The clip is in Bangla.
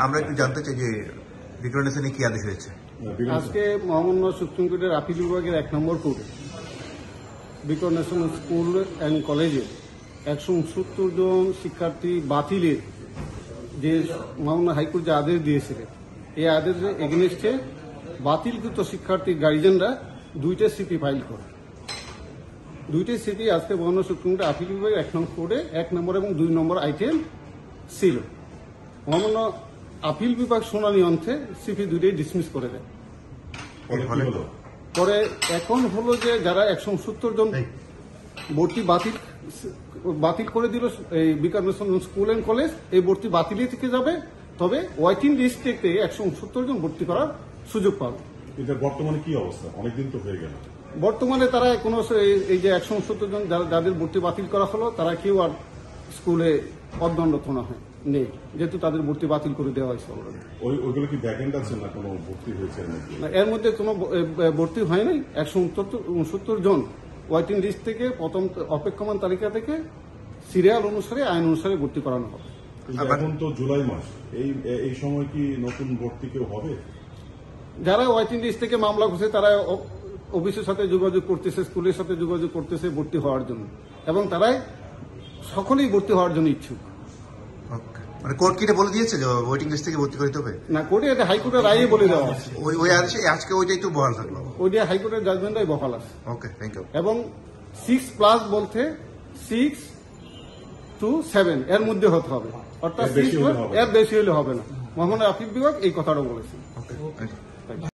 আমরা একটু জানতে চাই যে ডিক্লারেশনে কি আদেশ হয়েছে। আজকে মহামান্য সুপ্রিম কোর্টের আপিল বিভাগের 1 নম্বর কোর্টে বিকর ন্যাশনাল স্কুল অ্যান্ড কলেজে 169 জন শিক্ষার্থী বাতিলের যে মহামান্য হাইকোর্ট যে আদেশ দিয়েছিলেন, এই আদেশের এগেনস্টে বাতিলকৃত শিক্ষার্থীর গার্জিয়ানরা 2টা সিপি ফাইল করে। 2টি সিপি আজকে মহামান্য সুপ্রিম কোর্টের আপিল বিভাগের 1 নম্বর কোর্টে 1 নম্বর এবং 2 নম্বর আইটেম ছিল। মহামান্য আপিল বিভাগ শুনানি অন্তে সিপি 2টাই ডিসমিস করে দেয়। পরে এখন হলো যে যারা 170 জন ভর্তি বাতিল করে দিল এই বিকাশ ন্যাশনাল স্কুল অ্যান্ড কলেজ, এই ভর্তি বাতিলই থেকে যাবে, তবে ওয়েটিং লিস্টে 170 জন ভর্তি করার সুযোগ পাবে। এটা বর্তমানে কি অবস্থা? অনেকদিন তো হয়ে গেল। বর্তমানে তারা কোনো এই যে 170 জন যাদের ভর্তি বাতিল করা হলো, তারা কেউ আর স্কুলে অধ্যয়নরত না হয় নেই, যেহেতু তাদের ভর্তি বাতিল করে দেওয়া হয়েছে অলরেডি। ওইগুলো কি ভ্যাকেন্ট আছে না কোনো ভর্তি হয়েছে নাকি? এর মধ্যে কোনো ভর্তি হয় নাই। 169 জন ওয়েটিং লিস্ট থেকে প্রথম অপেক্ষমান তালিকা থেকে সিরিয়াল অনুসারে আইন অনুসারে ভর্তি করানো হবে। এখন তো জুলাই মাস, এই সময় কি নতুন ভর্তি কেউ হবে? যারা ওয়েটিং লিস্ট থেকে মামলা করছে তারা অফিসের সাথে যোগাযোগ করতেছে, স্কুলের সাথে যোগাযোগ করতেছে ভর্তি হওয়ার জন্য, এবং তারাই সকলেই ভর্তি হওয়ার জন্য ইচ্ছুক। মানে কোর্ট কি বলে দিয়েছে যে ওয়েটিং লিস্ট থেকে ভর্তি করতে হবে? না, কোর্টে এটা হাইকোর্টের রায়ে বলে দেওয়া আছে। ওই আদেশে আজকে ওইটাই তো বহাল থাকলো। ওইটা হাইকোর্টের জাজমেন্টটাই বহাল আছে। ওকে, থ্যাংক ইউ। এবং 6+ বলতে 6 to 7 এর মধ্যে হতে হবে, অর্থাৎ 6 এর বেশি হলে হবে না। মহামান্য আপিল বিভাগ এই কথাটা বলেছে। ওকে, থ্যাংক ইউ।